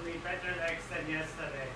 actually better legs than yesterday.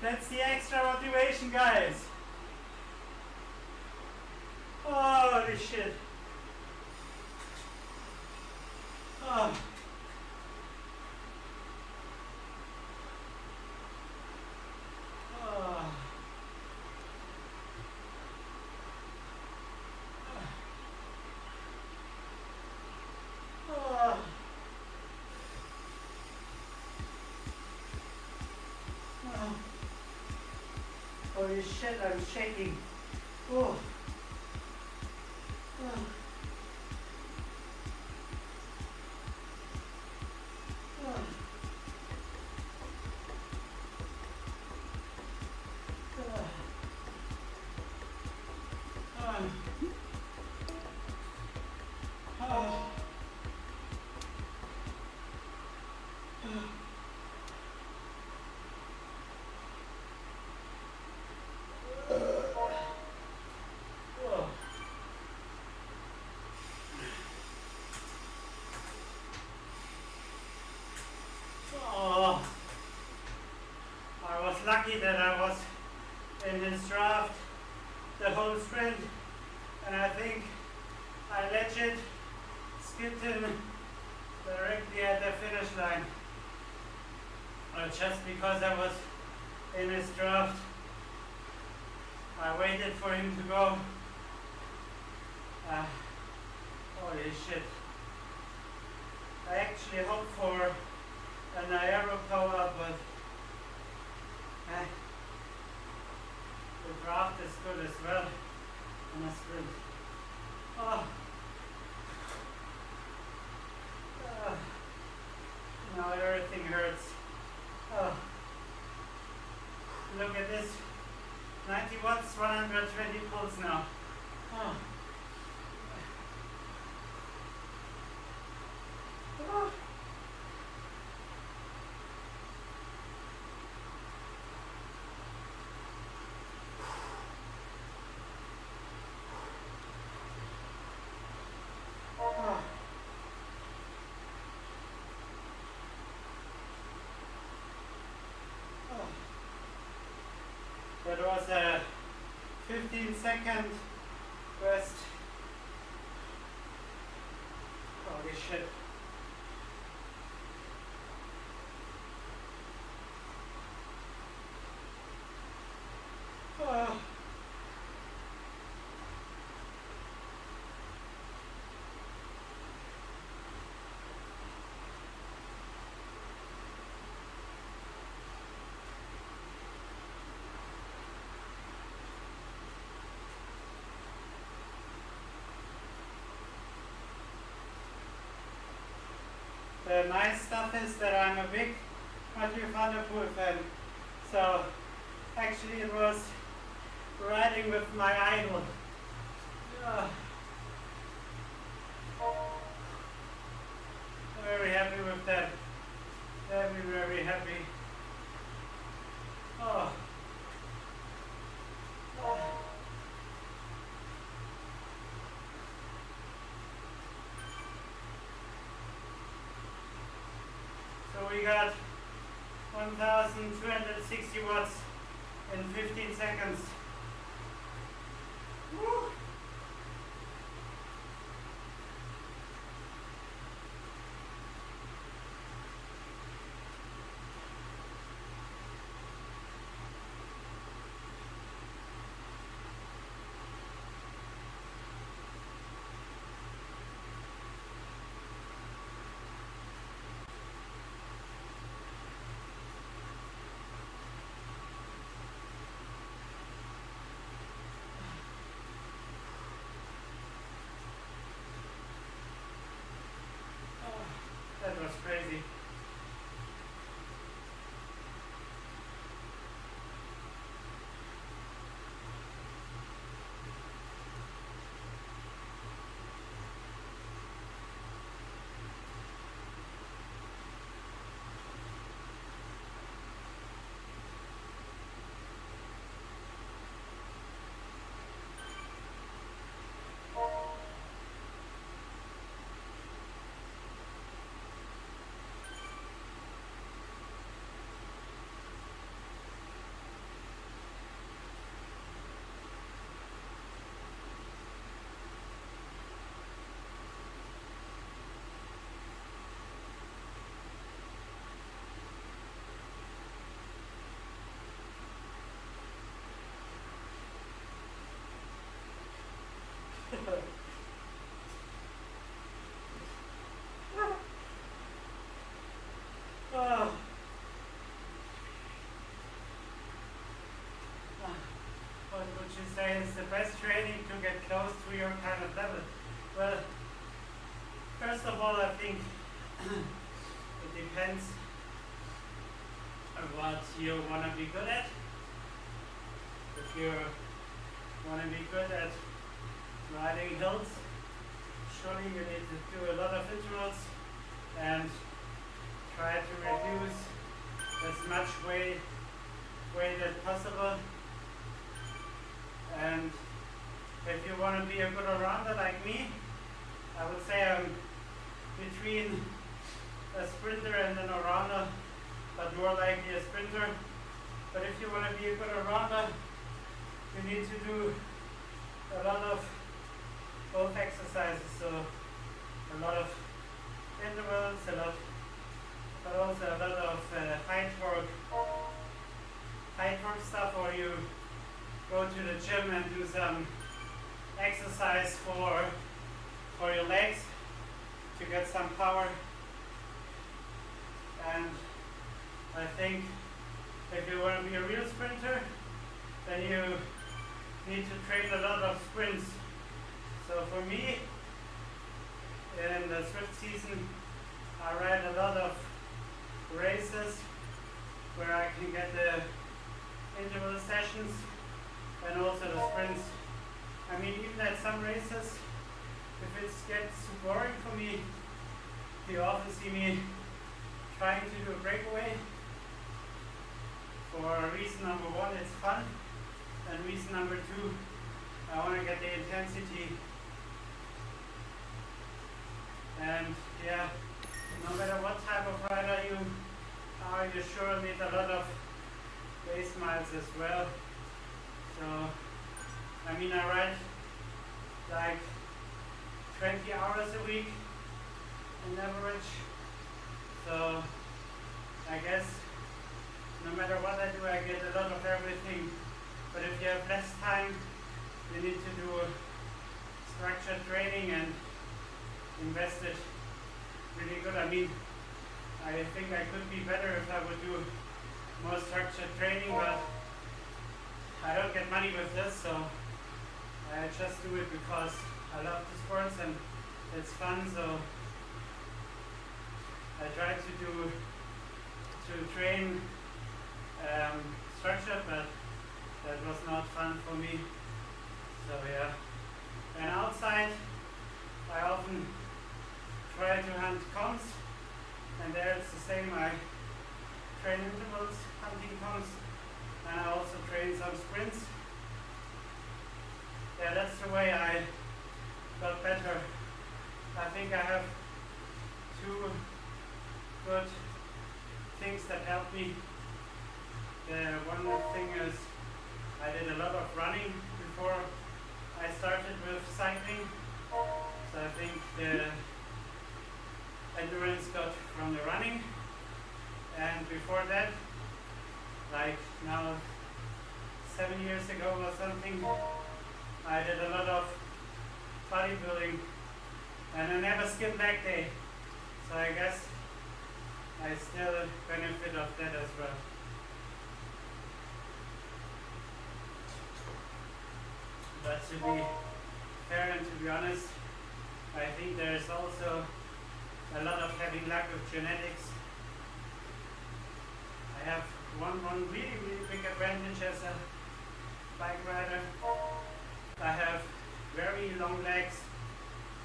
That's the extra motivation, guys. Holy shit. Oh. Oh. Oh. Oh. Holy shit, I'm shaking. Oh. Oh. Oh. Oh, I was lucky that I was in this draft the whole sprint, and I think I legit skipped him directly at the finish line. Just because I was in his draft, I waited for him to go. Holy shit. I actually hoped for an aero power, but the draft is good as well in a sprint. Now everything hurts. Look at this. 90 watts, 120 pulse now. That was a 15-second rest. Holy shit. The nice stuff is that I'm a big Mathieu fan, so actually it was riding with my idol. Very happy with that. Very, very happy. So we got 1,260 watts in 15 seconds. Woo. That was crazy. Oh. What would you say is the best training to get close to your kind of level? Well, first of all, I think it depends on what you want to be good at. If you want to be good at riding hills, surely you need to do a lot of intervals and try to reduce as much weight as possible. And if you want to be a good all-rounder like me, I would say I'm between a sprinter and an all-rounder, but more likely a sprinter. But if you want to be a good all-rounder, you need to do a lot of both exercises, so a lot of intervals, but also a lot of high torque stuff, or you go to the gym and do some exercise for your legs to get some power. And I think if you want to be a real sprinter, then you need to train a lot of sprints. So for me, in the Zwift season, I ride a lot of races where I can get the interval sessions and also the sprints. I mean, even at some races, if it gets too boring for me, you often see me trying to do a breakaway. For reason number one, it's fun, and reason number two, I want to get the intensity. And yeah, no matter what type of rider you are, you sure need a lot of base miles as well. So, I mean, I ride like 20 hours a week on average. So, I guess no matter what I do, I get a lot of everything. But if you have less time, you need to do structured training and invest it really good. I mean, I think I could be better if I would do more structured training, but I don't get money with this, so I just do it because I love the sports and it's fun. So I try to train structured, but that was not fun for me. So yeah. And outside, I often try to hunt comps, and there it's the same. I train intervals, hunting comps, and I also train some sprints. Yeah, that's the way I got better. I think I have two good things that helped me. The one thing is I did a lot of running before I started with cycling. So I think the endurance got from the running. And before that, like now 7 years ago or something, I did a lot of bodybuilding and I never skipped leg day. So I guess I still benefit of that as well. But to be fair and to be honest, I think there's also a lot of having luck with genetics. I have one really, really big advantage as a bike rider. I have very long legs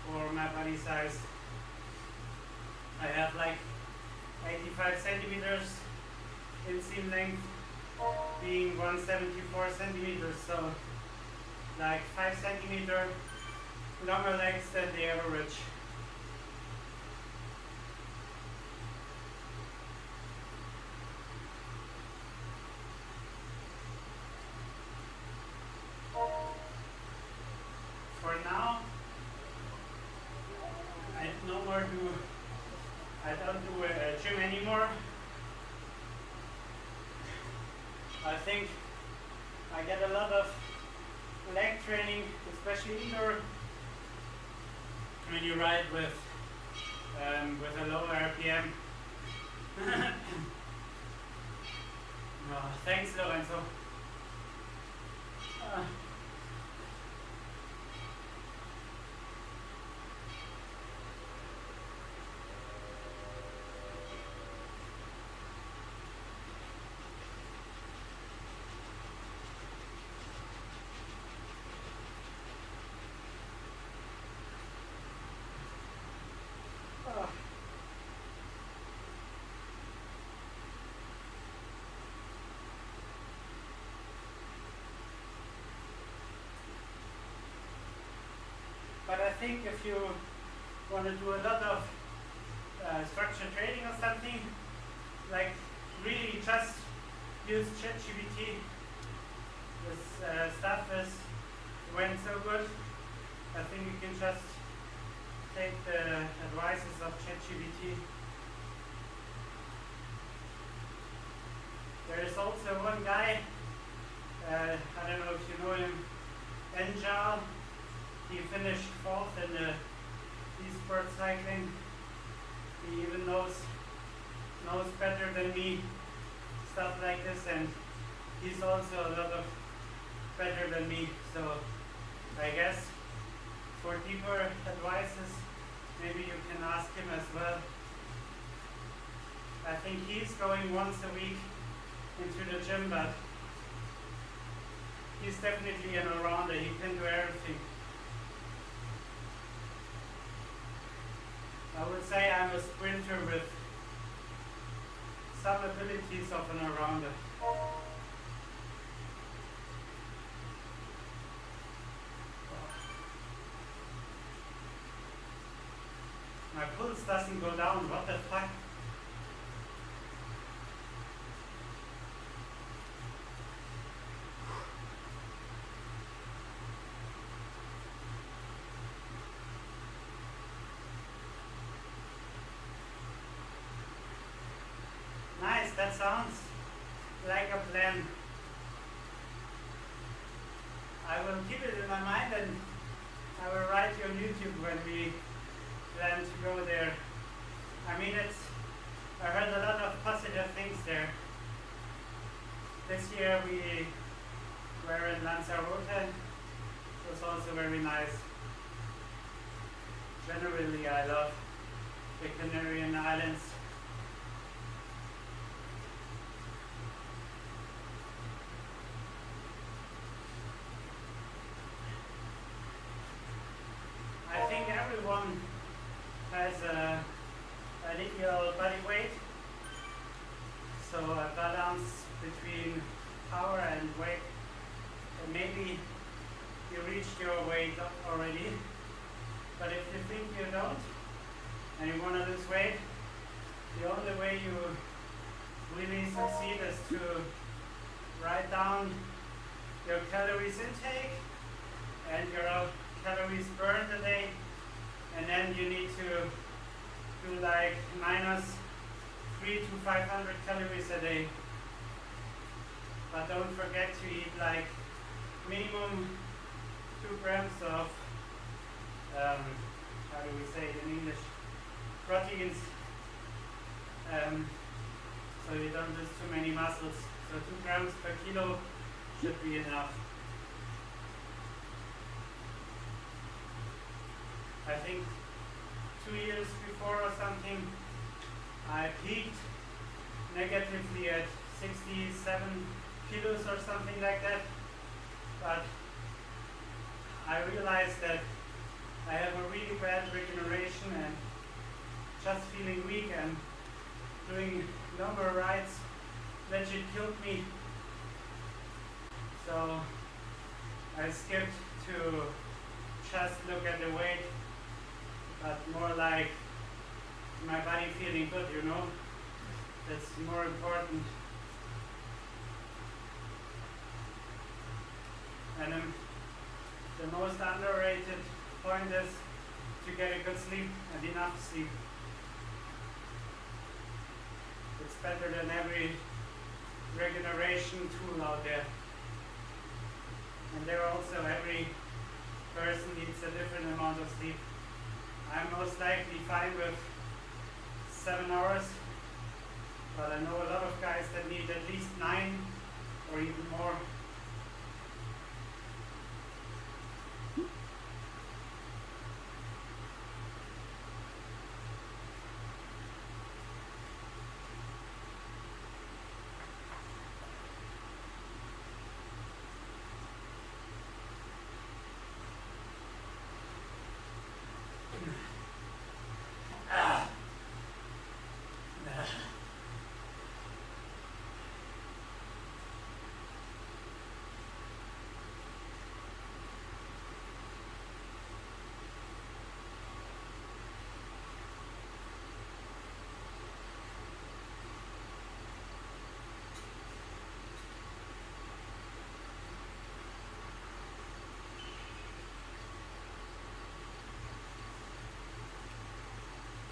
for my body size. I have like 85 centimeters inseam length, being 174 centimeters, so like 5 centimeter longer legs than the average. For now, I don't do a gym anymore. I think I get a lot of leg training, especially indoor, when you ride with a lower RPM. Oh, thanks, Lorenzo. But I think if you want to do a lot of structured training or something, like really just use ChatGPT. This stuff went so good. I think you can just take the advices of ChatGPT. There is also one guy, I don't know if you know him, Enjal. He finished 4th in the e-sport cycling. He even knows better than me stuff like this, and he's also a lot of better than me. So I guess for deeper advices, maybe you can ask him as well. I think he's going once a week into the gym, but he's definitely an all-rounder. He can do everything. I would say I'm a sprinter with some abilities of an all-rounder. My pulse doesn't go down, what the fuck? Nice, that sounds like a plan. I will keep it in my mind and I will write you on YouTube when we plan to go there. I mean, I heard a lot of positive things there. This year we were in Lanzarote. It was also very nice. Generally, I love the Canarian Islands. I think everyone has a ideal body weight, so a balance between power and weight. And maybe you reached your weight already, but if you think you don't and you want to lose weight, the only way you really succeed is to write down your calories intake and your calories burned a day, and then you need to do like minus 300 to 500 calories a day. But don't forget to eat like minimum 2 grams of how do we say it in English, proteins, so you don't lose too many muscles. So 2 grams per kilo should be enough. I think 2 years before or something, I peaked negatively at 67 kilos or something like that. But I realized that I have a really bad regeneration, and just feeling weak and doing longer rides legit killed me. So I skipped to just look at the weight, but more like my body feeling good, you know? That's more important. And the most underrated point is to get a good sleep and enough sleep. It's better than every regeneration tool out there. And there also every person needs a different amount of sleep. I'm most likely fine with 7 hours, I know a lot of guys that need at least 9 or even more.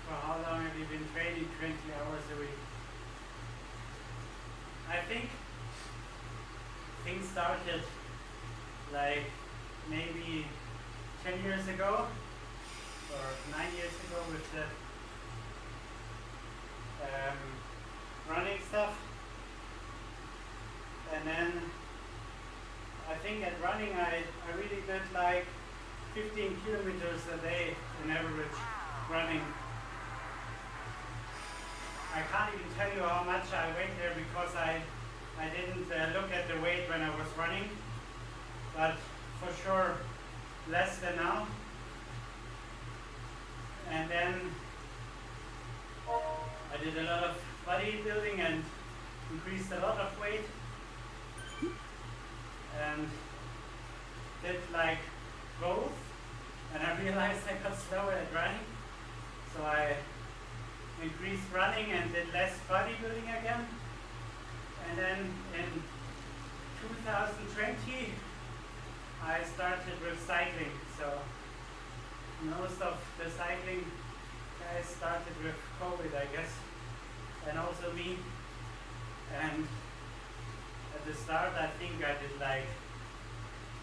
For how long have you been training 20 hours a week? I think things started like maybe 10 years ago or 9 years ago with the running stuff. And then I think at running I really did like 15 kilometers a day on average running. I can't even tell you how much I weighed there because I didn't look at the weight when I was running, but for sure less than now. And then I did a lot of bodybuilding and increased a lot of weight and did like both, and I realized I got slower at running, so I increased running and did less bodybuilding again. And then in 2020 I started with cycling, so most of the cycling guys started with COVID, I guess, and also me. And at the start I think I did like,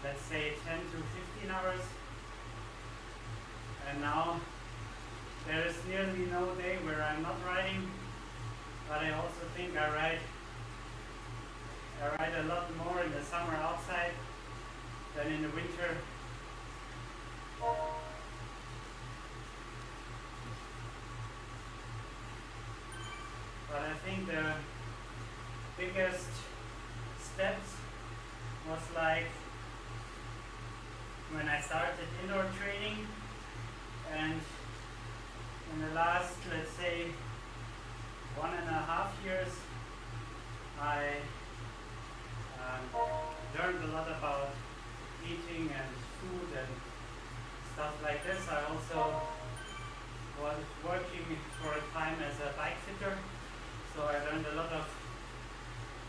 let's say 10 to 15 hours, and now there is nearly no day where I'm not riding, but I also think I ride a lot more in the summer outside than in the winter. But I think the biggest steps was like when I started indoor training, and in the last, let's say, 1.5 years, I learned a lot about eating and food and stuff like this. I also was working for a time as a bike fitter, so I learned a lot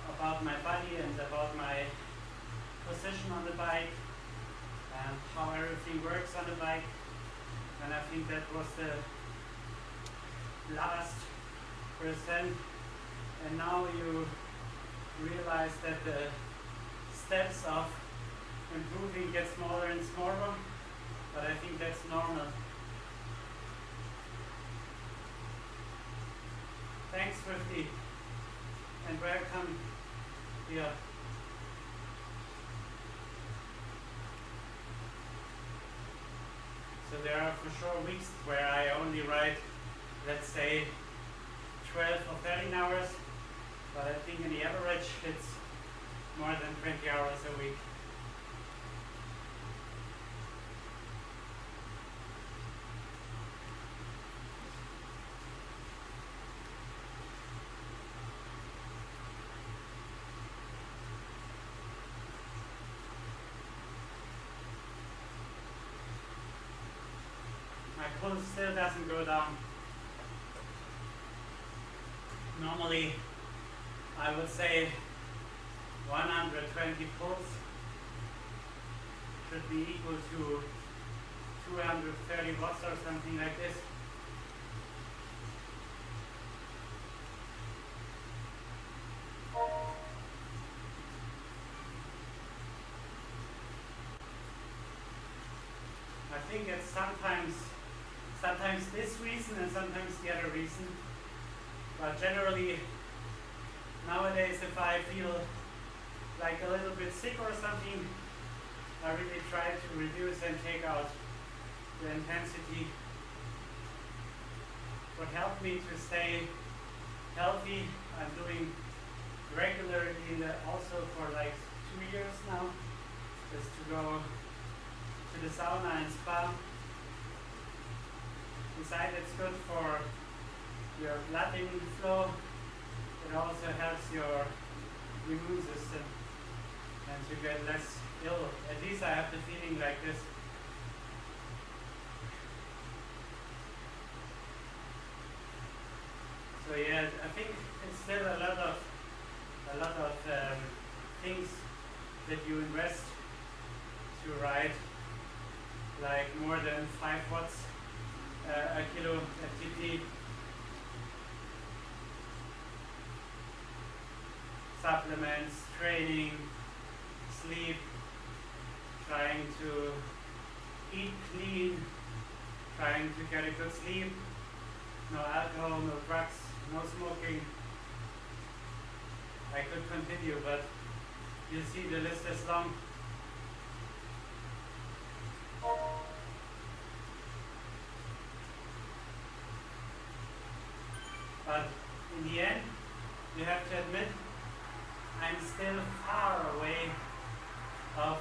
about my body and about my position on the bike and how everything works on the bike. And I think that was the last percent, and now you realize that the steps of improving get smaller and smaller, but I think that's normal. Thanks, Freddy, and welcome here. So there are for sure weeks where I only ride, let's say, 12 or 13 hours, but I think in the average it's more than 20 hours a week. My pulse still doesn't go down. Normally, I would say 120 pulse should be equal to 230 watts or something like this. I think it's sometimes this reason and sometimes the other reason, but generally nowadays if I feel like a little bit sick or something, I really try to reduce and take out the intensity. What helped me to stay healthy, I'm doing regularly also for like 2 years now, is to go to the sauna and spa. Besides it's good for your blood flow, it also helps your immune system and to get less ill. At least I have the feeling like this. So yeah, I think it's still a lot of things that you invest to ride, like more than 5 watts a kilo FTP. Supplements, training, sleep, trying to eat clean, trying to get a good sleep, no alcohol, no drugs, no smoking. I could continue, but you see the list is long. But in the end, you have to admit, I'm still far away of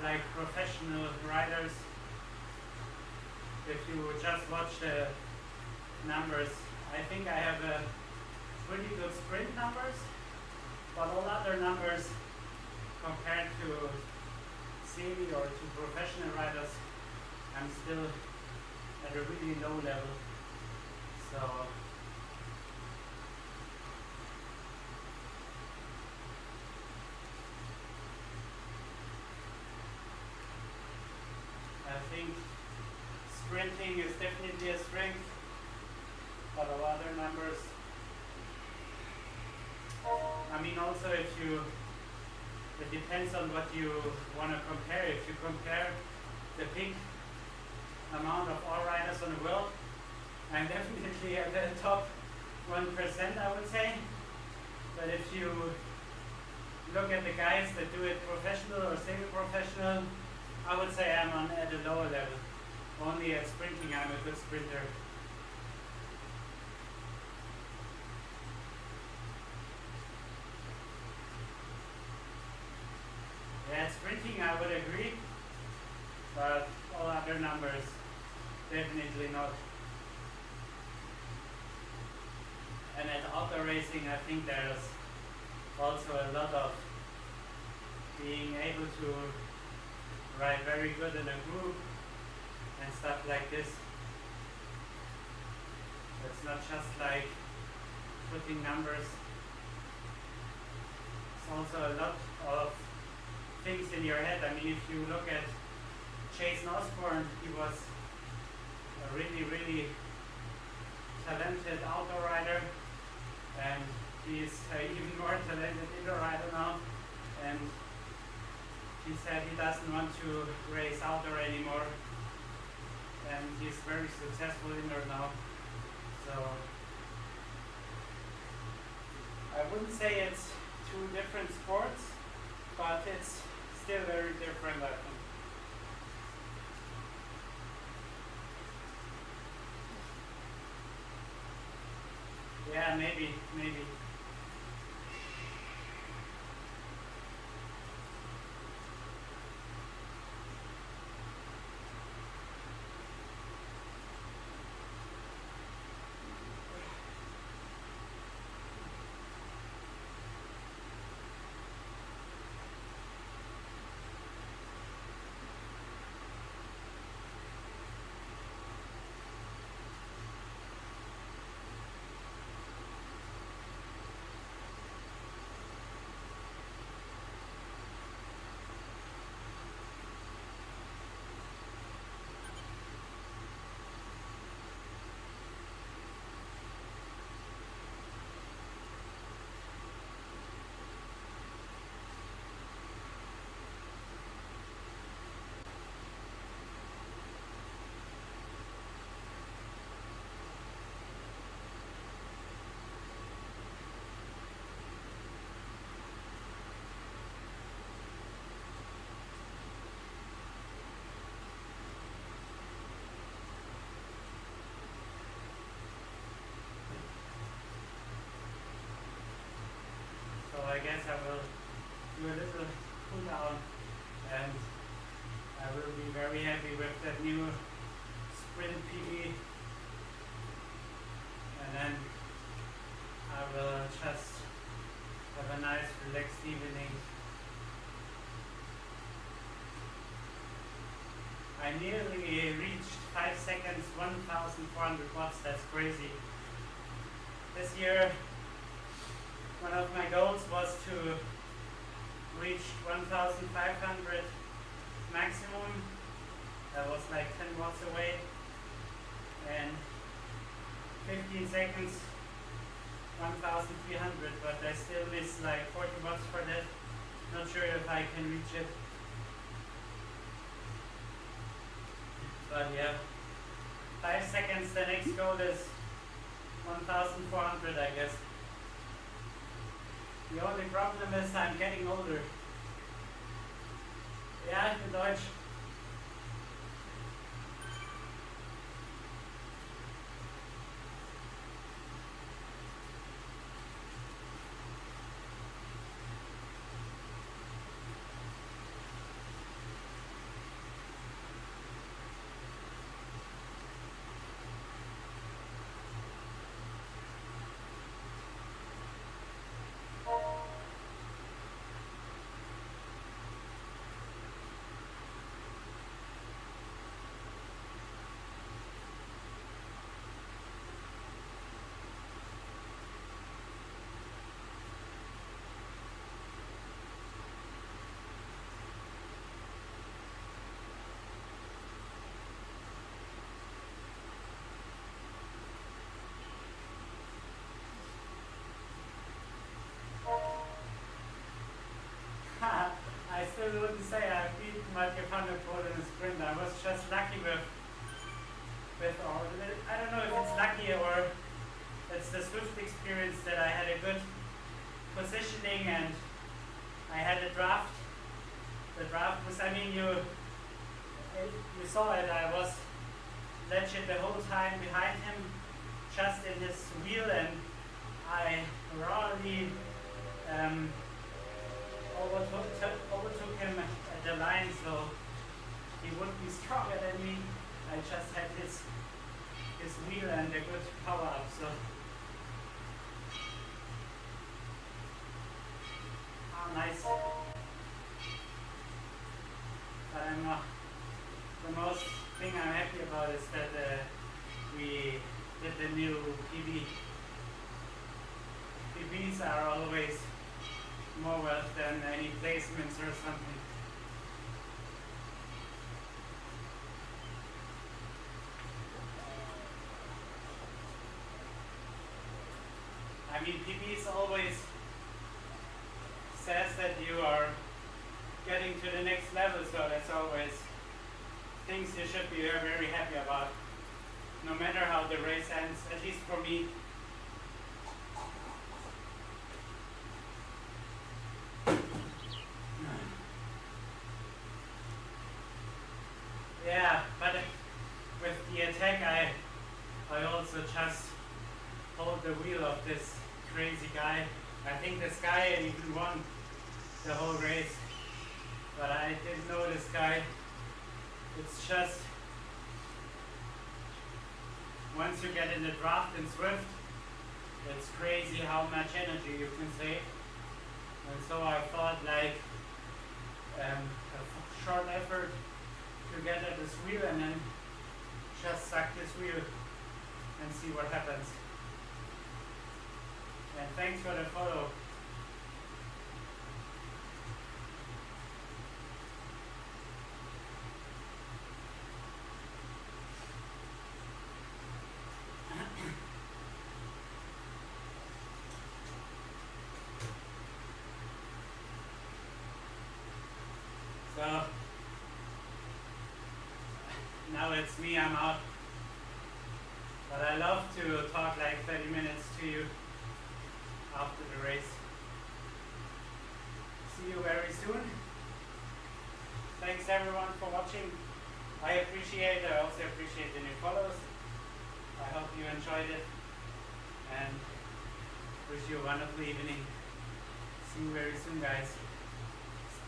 like professional riders. If you just watch the numbers, I think I have a pretty good sprint numbers, but all other numbers compared to semi or to professional riders, I'm still at a really low level. So I think sprinting is definitely a strength, but all other numbers, I mean also it depends on what you want to compare. If you compare the peak amount of all riders on the world, I'm definitely at the top 1%, I would say. But if you look at the guys that do it professional or semi-professional, I would say I'm at a lower level. Only at sprinting I'm a good sprinter. Yeah, at sprinting I would agree, but all other numbers, definitely not. And at auto racing I think there's also a lot of being able to ride very good in a group and stuff like this. It's not just like putting numbers. It's also a lot of things in your head. I mean, if you look at Jason Osborne, he was a really, really talented auto rider, and he's even more talented indoor rider now. And he said he doesn't want to race outdoor anymore, and he's very successful indoor now. So I wouldn't say it's two different sports, but it's still very different, I think. Yeah, maybe. I guess I will do a little cool down, and I will be very happy with that new sprint PB, and then I will just have a nice relaxed evening. I nearly reached 5 seconds, 1,400 watts, that's crazy. This year, one of my goals was to reach 1,500 maximum. That was like 10 watts away. And 15 seconds, 1,300, but I still miss like 40 watts for that. Not sure if I can reach it. But yeah, 5 seconds, the next goal is 1,400, I guess. The only problem is I'm getting older. Ja, ich bin Deutsch. I still wouldn't say I beat Mathieu in a sprint. I was just lucky with all. I don't know if it's lucky or it's the Zwift experience that I had a good positioning and I had a draft. The draft was, I mean, you saw it. I was legit the whole time behind him, just in his wheel, and I rawly overtook him at the line, so he would be stronger than me. I just had his wheel and a good power up, so nice. But the most thing I'm happy about is that we did the new PB. PBs are always more worth than any placements or something. I mean, PBs always says that you are getting to the next level, so that's always things you should be very happy about, no matter how the race ends, at least for me. Yeah, but with the attack I also just hold the wheel of this crazy guy. I think this guy even won the whole race, but I didn't know this guy. It's just once you get in the draft in Zwift, it's crazy how much energy you can save. And so I thought like a short effort to get at this wheel and then just suck this wheel and see what happens. And thanks for the follow. So now it's me, I'm out. But I love to talk like 30 minutes to you after the race. See you very soon. Thanks everyone for watching. I also appreciate the new follows. I hope you enjoyed it and wish you a wonderful evening. See you very soon, guys.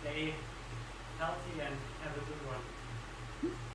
Stay healthy and have a good one.